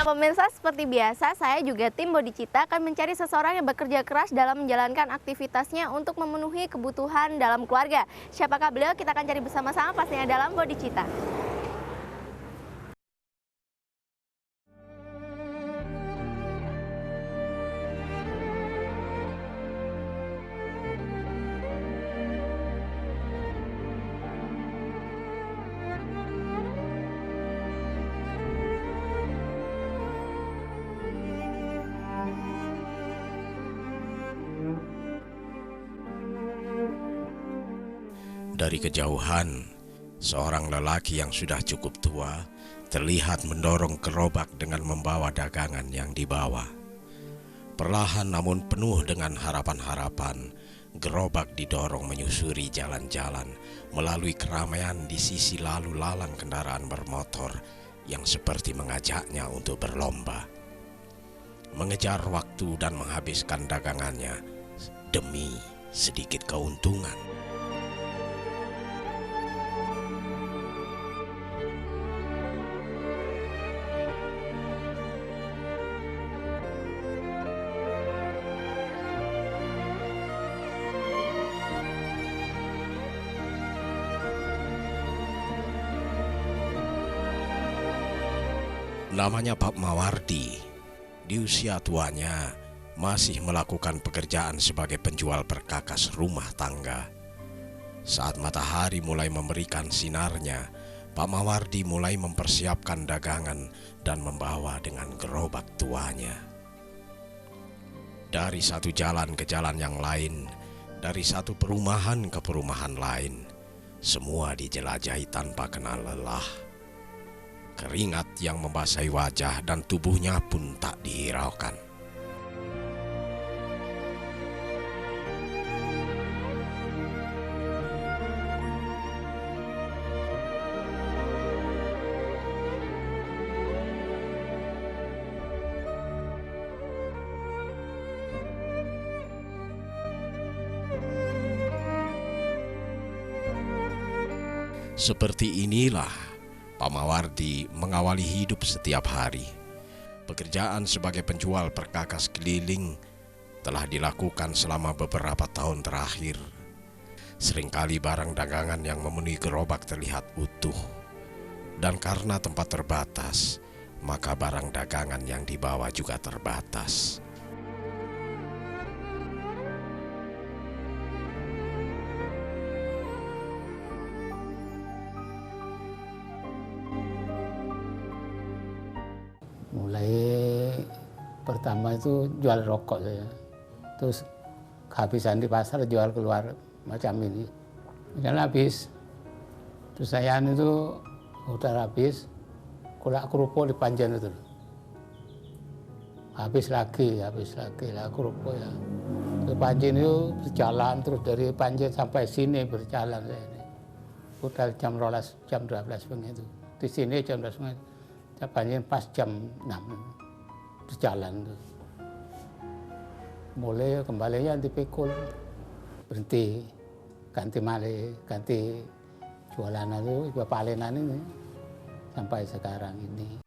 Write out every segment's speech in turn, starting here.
Pemirsa, seperti biasa, saya juga tim Bodhicitta akan mencari seseorang yang bekerja keras dalam menjalankan aktivitasnya untuk memenuhi kebutuhan dalam keluarga. Siapakah beliau? Kita akan cari bersama-sama pastinya dalam Bodhicitta. Dari kejauhan, seorang lelaki yang sudah cukup tua terlihat mendorong gerobak dengan membawa dagangan yang dibawa. Perlahan namun penuh dengan harapan-harapan, gerobak didorong menyusuri jalan-jalan melalui keramaian di sisi lalu lalang kendaraan bermotor yang seperti mengajaknya untuk berlomba, mengejar waktu dan menghabiskan dagangannya demi sedikit keuntungan. Namanya Pak Mawardi. Di usia tuanya masih melakukan pekerjaan sebagai penjual perkakas rumah tangga. Saat matahari mulai memberikan sinarnya, Pak Mawardi mulai mempersiapkan dagangan dan membawa dengan gerobak tuanya. Dari satu jalan ke jalan yang lain, dari satu perumahan ke perumahan lain, semua dijelajahi tanpa kenal lelah. Keringat yang membasahi wajah dan tubuhnya pun tak dihiraukan. Seperti inilah Pak Mawardi mengawali hidup setiap hari. Pekerjaan sebagai penjual perkakas keliling telah dilakukan selama beberapa tahun terakhir. Seringkali barang dagangan yang memenuhi gerobak terlihat utuh. Dan karena tempat terbatas, maka barang dagangan yang dibawa juga terbatas. Mulai pertama itu jual rokok saya, terus kehabisan di pasar jual keluar macam ini, kan habis. Terus saya itu udah habis, kulak kerupuk di Panjen itu, habis lagi lah kerupuk ya. Terus Panjen itu berjalan terus dari Panjen sampai sini berjalan saya ini. Udah jam 12 begitu, di sini jam 12 begitu. Panjen pas jam 6 berjalan tuh. Mulai kembalinya dipikul, berhenti, ganti malih, ganti jualan itu, palenan ini sampai sekarang ini.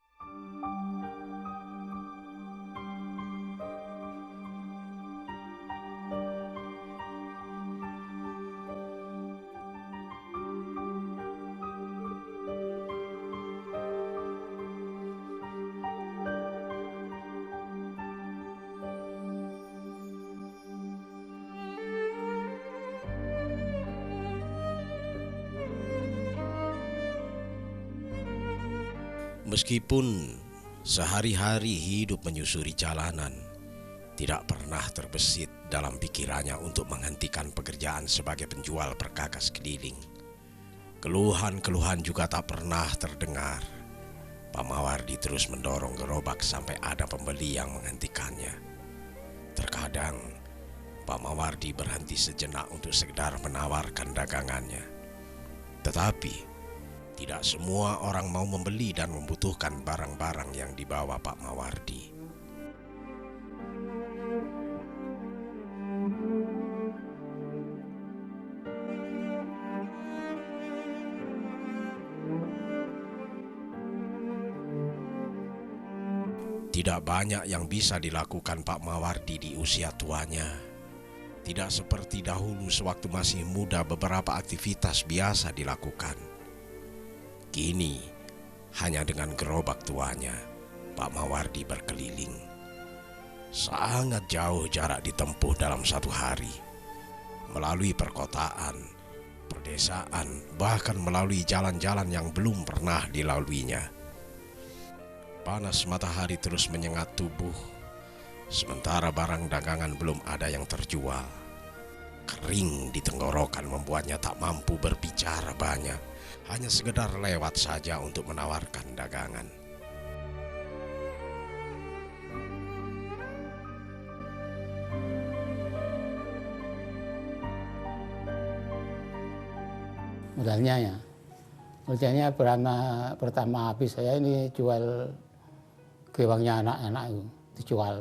Meskipun sehari-hari hidup menyusuri jalanan, tidak pernah terbesit dalam pikirannya untuk menghentikan pekerjaan sebagai penjual perkakas keliling. Keluhan-keluhan juga tak pernah terdengar. Pak Mawardi terus mendorong gerobak sampai ada pembeli yang menghentikannya. Terkadang, Pak Mawardi berhenti sejenak untuk sekedar menawarkan dagangannya. Tetapi, tidak semua orang mau membeli dan membutuhkan barang-barang yang dibawa Pak Mawardi. Tidak banyak yang bisa dilakukan Pak Mawardi di usia tuanya. Tidak seperti dahulu sewaktu masih muda beberapa aktivitas biasa dilakukan. Kini, hanya dengan gerobak tuanya, Pak Mawardi berkeliling. Sangat jauh jarak ditempuh dalam satu hari. Melalui perkotaan, perdesaan, bahkan melalui jalan-jalan yang belum pernah dilaluinya. Panas matahari terus menyengat tubuh, sementara barang dagangan belum ada yang terjual. Kering di tenggorokan membuatnya tak mampu berbicara banyak, hanya sekedar lewat saja untuk menawarkan dagangan. Modalnya pertama habis saya ini jual gewangnya anak-anak itu, dijual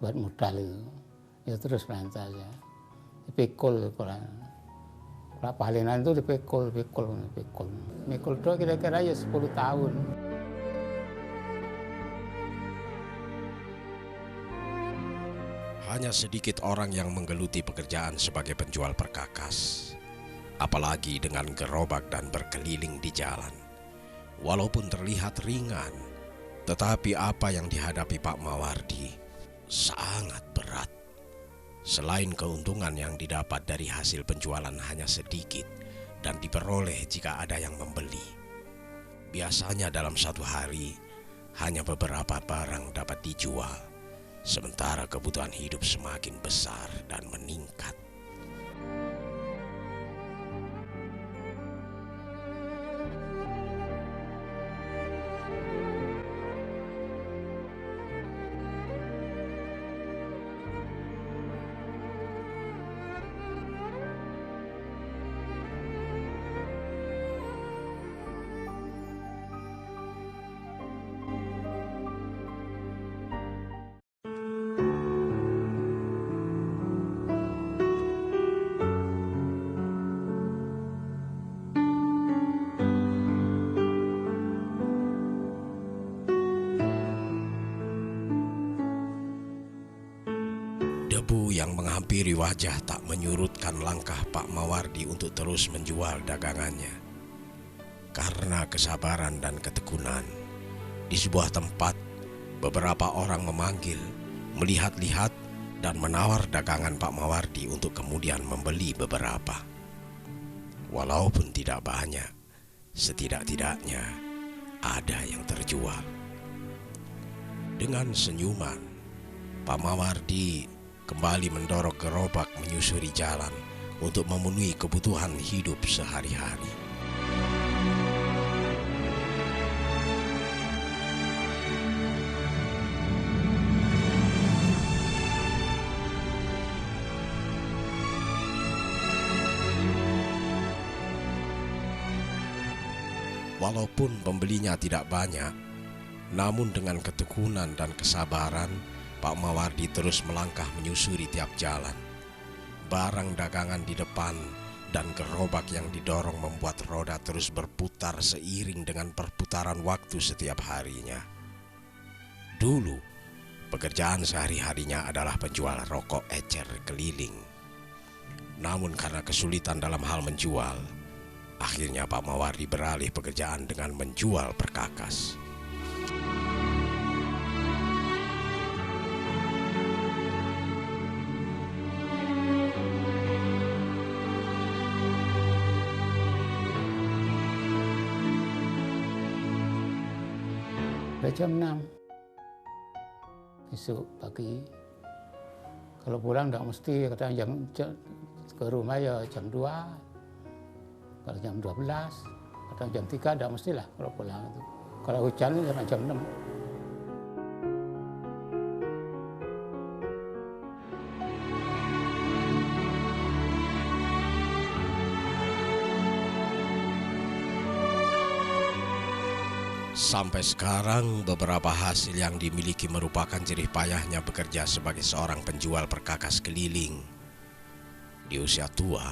buat modal itu. Ya terus lancar ya. Dipikul kalau palinan itu dipikul. Mikul itu kira-kira ya 10 tahun. Hanya sedikit orang yang menggeluti pekerjaan sebagai penjual perkakas, apalagi dengan gerobak dan berkeliling di jalan. Walaupun terlihat ringan, tetapi apa yang dihadapi Pak Mawardi sangat berat. Selain keuntungan yang didapat dari hasil penjualan hanya sedikit dan diperoleh jika ada yang membeli. Biasanya dalam satu hari hanya beberapa barang dapat dijual, sementara kebutuhan hidup semakin besar dan meningkat. Debu yang menghampiri wajah tak menyurutkan langkah Pak Mawardi untuk terus menjual dagangannya. Karena kesabaran dan ketekunan, di sebuah tempat beberapa orang memanggil, melihat-lihat dan menawar dagangan Pak Mawardi untuk kemudian membeli beberapa. Walaupun tidak banyak, setidak-tidaknya ada yang terjual. Dengan senyuman, Pak Mawardi kembali mendorong gerobak menyusuri jalan untuk memenuhi kebutuhan hidup sehari-hari. Walaupun pembelinya tidak banyak, namun dengan ketekunan dan kesabaran, Pak Mawardi terus melangkah menyusuri tiap jalan. Barang dagangan di depan dan gerobak yang didorong membuat roda terus berputar seiring dengan perputaran waktu setiap harinya. Dulu, pekerjaan sehari-harinya adalah penjual rokok ecer keliling. Namun karena kesulitan dalam hal menjual, akhirnya Pak Mawardi beralih pekerjaan dengan menjual perkakas. Jam 6 besok pagi. Kalau pulang tidak mesti, kadang ke rumah ya jam 2, kalau jam 12, kadang jam 3 tidak mestilah kalau pulang itu. Kalau hujan sampai jam 6. Sampai sekarang, beberapa hasil yang dimiliki merupakan jerih payahnya bekerja sebagai seorang penjual perkakas keliling. Di usia tua,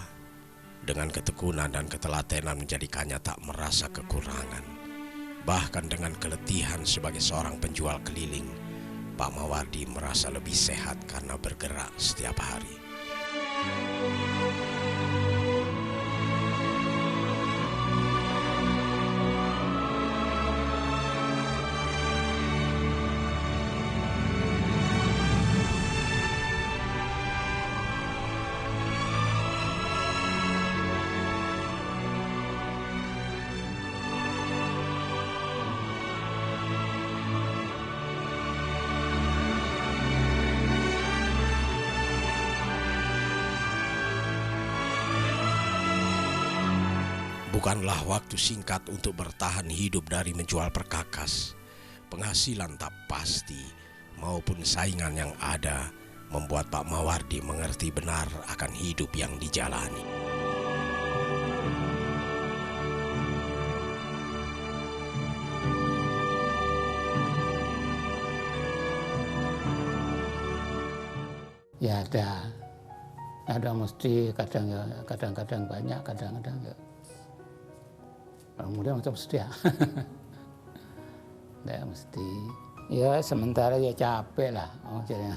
dengan ketekunan dan ketelatenan menjadikannya tak merasa kekurangan. Bahkan dengan keletihan sebagai seorang penjual keliling, Pak Mawardi merasa lebih sehat karena bergerak setiap hari. Bukanlah waktu singkat untuk bertahan hidup dari menjual perkakas. Penghasilan tak pasti maupun saingan yang ada membuat Pak Mawardi mengerti benar akan hidup yang dijalani. Ya ada mesti kadang-kadang banyak, kadang-kadang enggak. Kemudian macam mesti ya. Enggak mesti. Ya sementara ya capek lah. Oh, jadi.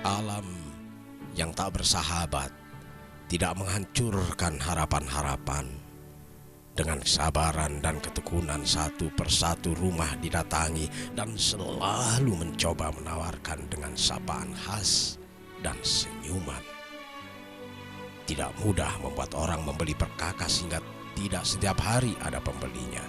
Alam yang tak bersahabat tidak menghancurkan harapan-harapan. Dengan kesabaran dan ketekunan satu persatu rumah didatangi dan selalu mencoba menawarkan dengan sapaan khas dan senyuman. Tidak mudah membuat orang membeli perkakas hingga tidak setiap hari ada pembelinya.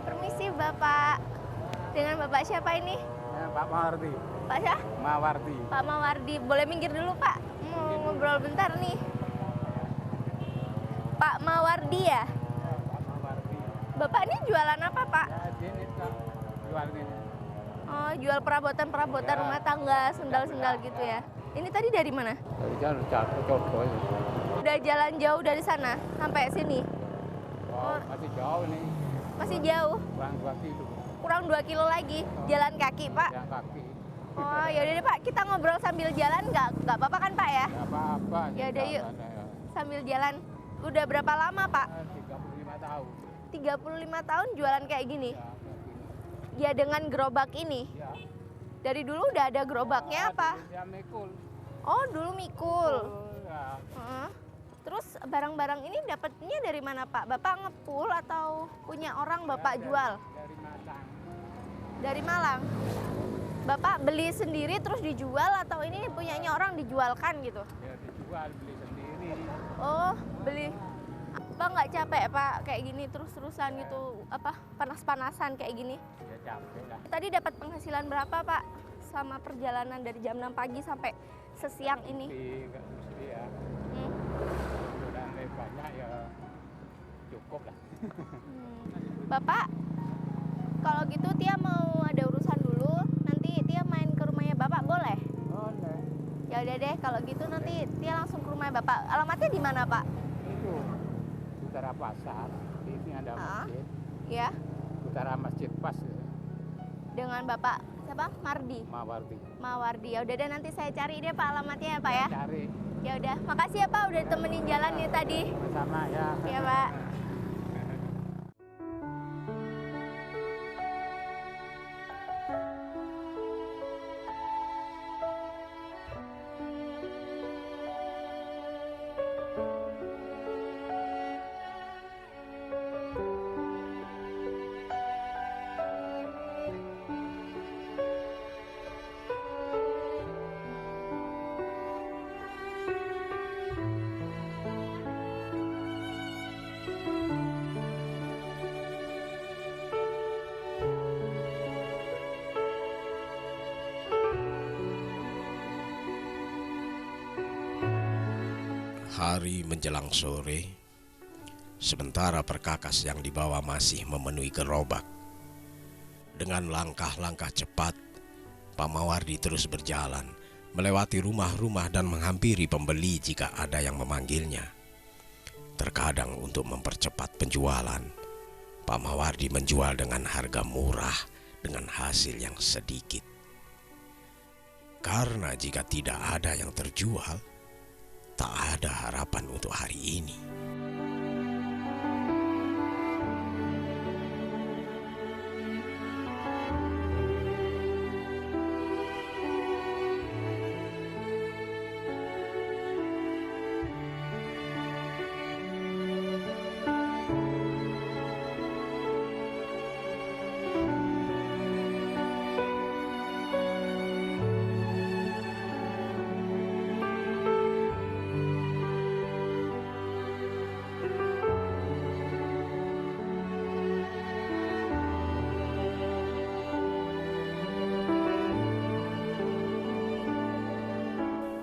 Permisi Bapak. Dengan Bapak siapa ini? Ya, Pak Mawardi. Pak siapa? Mawardi. Pak Mawardi. Boleh minggir dulu Pak? Mau ngobrol bentar nih. Pak Mawardi ya? Pak Mawardi. Bapak ini jualan apa Pak? Ya, sini Pak. Jual ini. Oh, jual perabotan-perabotan Ya. rumah tangga, sendal-sendal gitu ya. Ini tadi dari mana? Dari jalan Coco. Udah jalan jauh dari sana sampai sini. Oh, masih jauh nih. Masih jauh. Kurang 2 kilo. Kurang 2 kilo lagi. Jalan kaki, Pak. Yang kaki. Oh, yaudah deh Pak, kita ngobrol sambil jalan nggak apa-apa kan Pak ya? Ya apa-apa. Ya udah, yuk. Ya. Sambil jalan. Udah berapa lama Pak? 35 tahun. 35 tahun jualan kayak gini. Ya, kayak gini. Ya dengan gerobak ini. Ya. Dari dulu udah ada gerobaknya apa? Ya mikul. Oh, dulu mikul. Ya. Heeh. Terus barang-barang ini dapatnya dari mana Pak? Bapak ngepul atau punya orang Bapak jual? Dari Malang. Dari Malang. Bapak beli sendiri terus dijual atau ini punyanya orang dijualkan gitu? Ya dijual, beli sendiri. Oh, beli. Apa nggak capek Pak kayak gini terus-terusan gitu, apa panas-panasan kayak gini? Ya capek lah. Tadi dapat penghasilan berapa Pak sama perjalanan dari jam 6 pagi sampai sesiang ini? Nggak mesti ya. Hmm. Udah banyak ya cukup lah. Bapak, kalau gitu Tia mau ada urusan dulu, nanti Tia main ke rumahnya Bapak boleh? Boleh. Ya udah deh, kalau gitu nanti Tia langsung ke rumahnya Bapak. Alamatnya di mana Pak? Itu utara pasar, di sini ada masjid. Ya, Utara masjid pas dengan Bapak siapa? Mardi. Mawardi. Mawardi. Ya udah deh nanti saya cari deh Pak alamatnya ya Pak ya. Cari Ya udah, makasih ya Pak udah temenin jalan ya tadi. sama ya. Ya Pak. Hari menjelang sore, sementara perkakas yang dibawa masih memenuhi gerobak. Dengan langkah-langkah cepat, Pak Mawardi terus berjalan, melewati rumah-rumah dan menghampiri pembeli jika ada yang memanggilnya. Terkadang untuk mempercepat penjualan, Pak Mawardi menjual dengan harga murah dengan hasil yang sedikit. Karena jika tidak ada yang terjual, tak ada harapan untuk hari ini.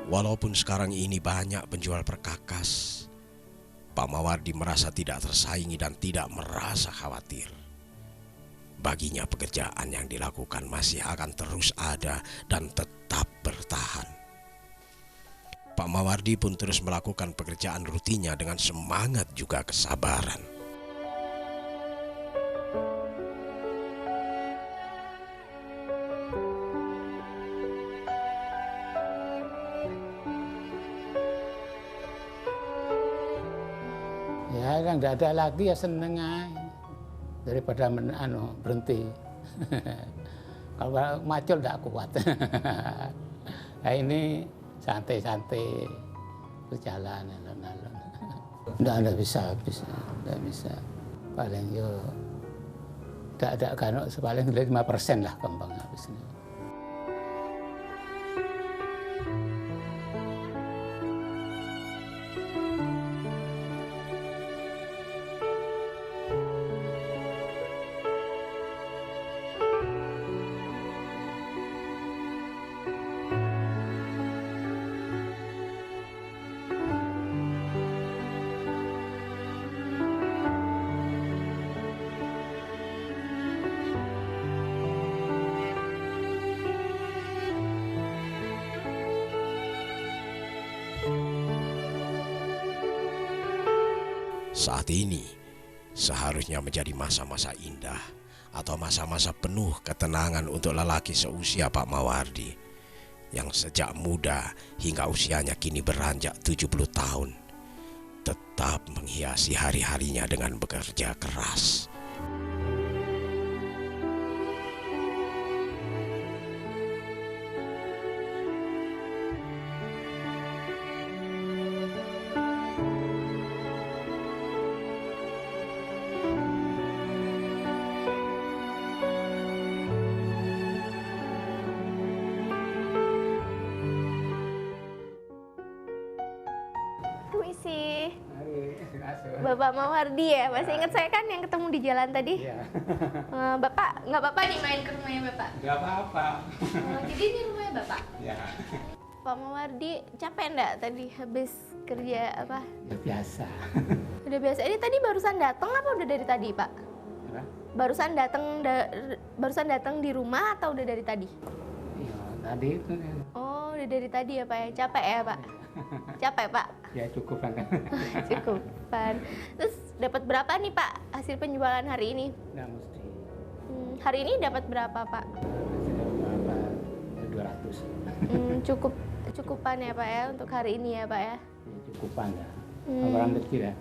Walaupun sekarang ini banyak penjual perkakas, Pak Mawardi merasa tidak tersaingi dan tidak merasa khawatir. Baginya pekerjaan yang dilakukan masih akan terus ada dan tetap bertahan. Pak Mawardi pun terus melakukan pekerjaan rutinnya dengan semangat juga kesabaran. Ya yang tidak ada lagi ya seneng aja daripada berhenti. Kalau macul tidak kuat. Nah, ini santai-santai berjalan alon-alon. Tidak bisa habis, tidak bisa. Paling yo tidak ada kan paling 5% lah kembang habisnya. Saat ini seharusnya menjadi masa-masa indah atau masa-masa penuh ketenangan untuk lelaki seusia Pak Mawardi yang sejak muda hingga usianya kini beranjak 70 tahun tetap menghiasi hari-harinya dengan bekerja keras. Permisi, Bapak Mawardi ya? Masih ingat saya kan yang ketemu di jalan tadi? Iya. Bapak, nggak apa-apa nih main ke rumahnya Bapak? Nggak apa-apa. Jadi ini rumahnya Bapak? Ya. Pak Mawardi capek enggak tadi habis kerja apa? Ya biasa. Udah biasa. Ini tadi barusan datang apa udah dari tadi Pak? Apa? Barusan datang di rumah atau udah dari tadi? Ya, tadi itu. Oh, udah dari tadi ya Pak ya? Capek ya Pak? Capek Pak? Ya cukupan kan. Cukupan. Terus dapat berapa nih Pak hasil penjualan hari ini? Nggak mesti. Hari ini dapat berapa Pak? Berapa? 200. Cukupan ya Pak ya untuk hari ini ya Pak ya? Ya, cukupan ya. Orang kecil ya.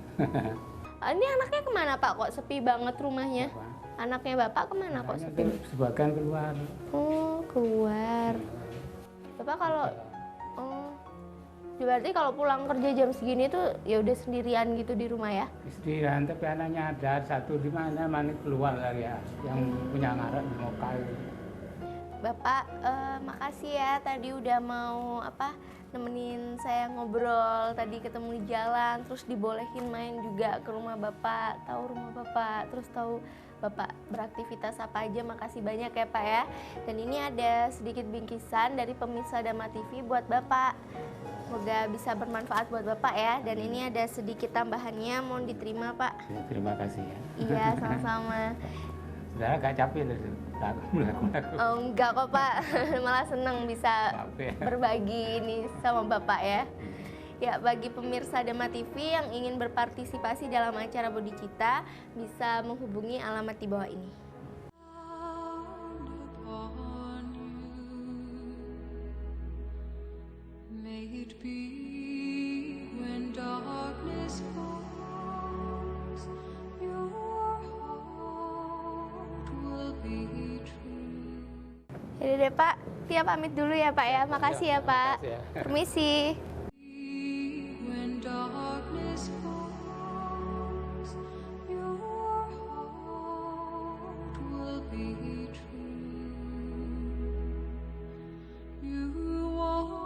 Ini anaknya kemana Pak? Kok sepi banget rumahnya? Apa? Anaknya Bapak kemana kok sepi? Sebagian keluar. Oh, keluar. Bapak kalau berarti kalau pulang kerja jam segini tuh ya udah sendirian gitu di rumah ya? Sendirian, tapi anaknya ada satu di mana keluar lagi ya, yang punya ngarak di Mokal. Bapak, makasih ya tadi udah mau nemenin saya ngobrol, tadi ketemu di jalan, terus dibolehin main juga ke rumah Bapak, tahu rumah Bapak, terus tahu Bapak beraktivitas apa aja. Makasih banyak ya Pak ya. Dan ini ada sedikit bingkisan dari pemirsa Dama TV buat Bapak. Semoga bisa bermanfaat buat Bapak ya. Dan ini ada sedikit tambahannya, mohon diterima Pak. Ya, terima kasih ya. Iya, sama-sama. Saudara gak capek dari melakukan. Oh, enggak kok Pak, malah seneng bisa Capek ya. berbagi ini sama Bapak ya. Ya, bagi pemirsa Dharma TV yang ingin berpartisipasi dalam acara Bodhicitta, bisa menghubungi alamat di bawah ini. May it be when darkness falls, your heart will be true. Jadi deh Pak, Tia pamit dulu ya Pak ya. Makasih ya Pak. Makasih ya. Permisi. When darkness falls, your heart will be true. You walk.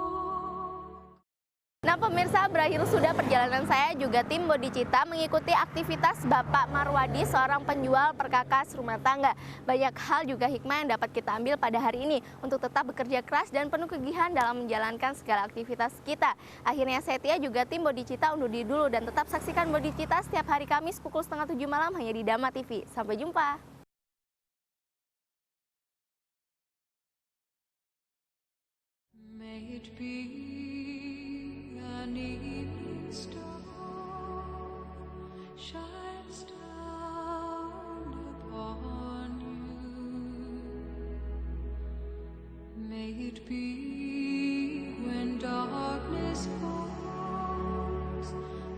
Nah pemirsa, berakhir sudah perjalanan saya juga tim Bodhicitta mengikuti aktivitas Bapak Marwadi, seorang penjual perkakas rumah tangga. Banyak hal juga hikmah yang dapat kita ambil pada hari ini untuk tetap bekerja keras dan penuh kegigihan dalam menjalankan segala aktivitas kita. Akhirnya saya Tia juga tim Bodhicitta undur diri dulu dan tetap saksikan Bodhicitta setiap hari Kamis pukul 6:30 malam hanya di Dharma TV. Sampai jumpa. May it be an evening star shines down upon you. May it be when darkness falls,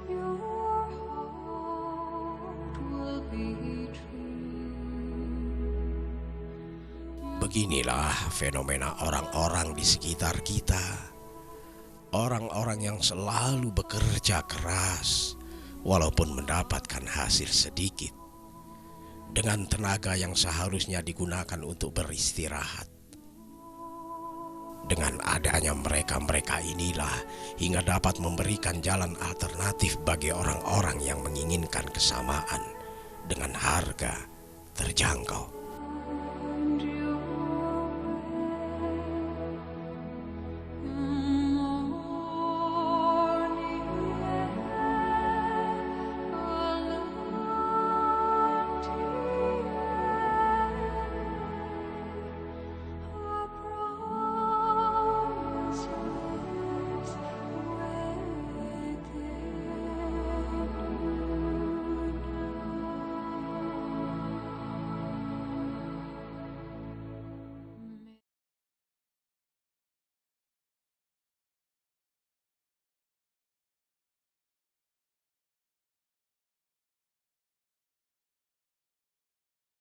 your heart will be true. Beginilah fenomena orang-orang di sekitar kita. Orang-orang yang selalu bekerja keras, walaupun mendapatkan hasil sedikit, dengan tenaga yang seharusnya digunakan untuk beristirahat. Dengan adanya mereka-mereka inilah hingga dapat memberikan jalan alternatif bagi orang-orang yang menginginkan kesamaan dengan harga terjangkau.